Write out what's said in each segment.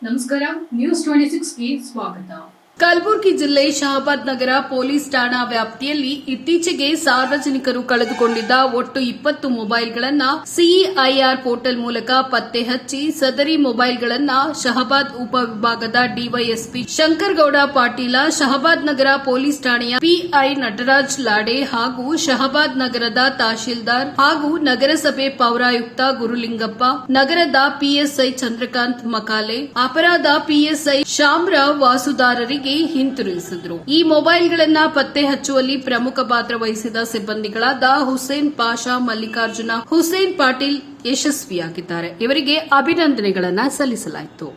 ನಮಸ್ಕಾರ, ನ್ಯೂಸ್ 26ಗೆ ಸ್ವಾಗತ. ಕಲಬುರಗಿ ಜಿಲ್ಲೆ ಶಹಾಬಾದ್ ನಗರ ಪೊಲೀಸ್ ಠಾಣಾ ವ್ಯಾಪ್ತಿಯಲ್ಲಿ ಇತ್ತೀಚೆಗೆ ಸಾರ್ವಜನಿಕರು ಕಳೆದುಕೊಂಡಿದ್ದ ಒಟ್ಟು 20 ಮೊಬೈಲ್ಗಳನ್ನು ಸಿಇಐಆರ್ ಪೋರ್ಟಲ್ ಮೂಲಕ ಪತ್ತೆ ಹಚ್ಚಿ ಸದರಿ ಮೊಬೈಲ್ಗಳನ್ನು ಶಹಾಬಾದ್ ಉಪವಿಭಾಗದ ಡಿವೈಎಸ್ಪಿ ಶಂಕರಗೌಡ ಪಾಟೀಲ, ಶಹಾಬಾದ್ ನಗರ ಪೊಲೀಸ್ ಠಾಣೆಯ ಪಿಐ ನಟರಾಜ್ ಲಾಡೆ ಹಾಗೂ ಶಹಾಬಾದ್ ನಗರದ ತಹಶೀಲ್ದಾರ್ ಹಾಗೂ ನಗರಸಭೆ ಪೌರಾಯುಕ್ತ ಗುರುಲಿಂಗಪ್ಪ, ನಗರದ ಪಿಎಸ್ಐ ಚಂದ್ರಕಾಂತ್ ಮಕಾಲೆ, ಅಪರಾಧ ಪಿಎಸ್ಐ ಶಾಮರಾವ್ ವಾಸುದಾರರಿಗೆ ಹಿಂತಿರುಗಿಸಿದ್ರು. ಈ ಮೊಬೈಲ್ಗಳನ್ನ ಪತ್ತೆ ಹಚ್ಚುವಲ್ಲಿ ಪ್ರಮುಖ ಪಾತ್ರ ವಹಿಸಿದ ಸಿಬ್ಬಂದಿಗಳಾದ ಹುಸೇನ್ ಪಾಷಾ, ಮಲ್ಲಿಕಾರ್ಜುನ, ಹುಸೇನ್ ಪಾಟೀಲ್ ಯಶಸ್ವಿಯಾಗಿದ್ದಾರೆ. ಇವರಿಗೆ ಅಭಿನಂದನೆಗಳನ್ನು ಸಲ್ಲಿಸಲಾಯಿತು.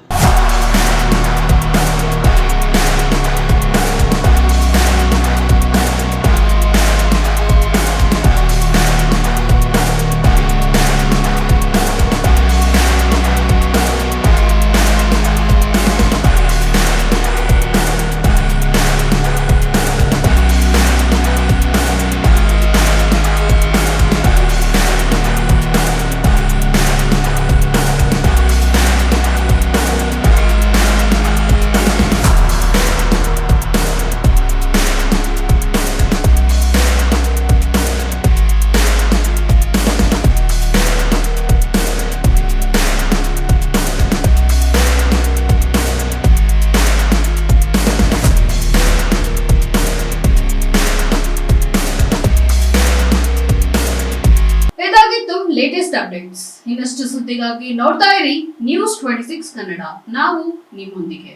Latest updates. ಇನ್ನಷ್ಟು ಸುದ್ದಿಗಾಗಿ ನೋಡ್ತಾ ಇರಿ ನ್ಯೂಸ್ 26 ಕನ್ನಡ. ನಾವು ನಿಮ್ಮೊಂದಿಗೆ.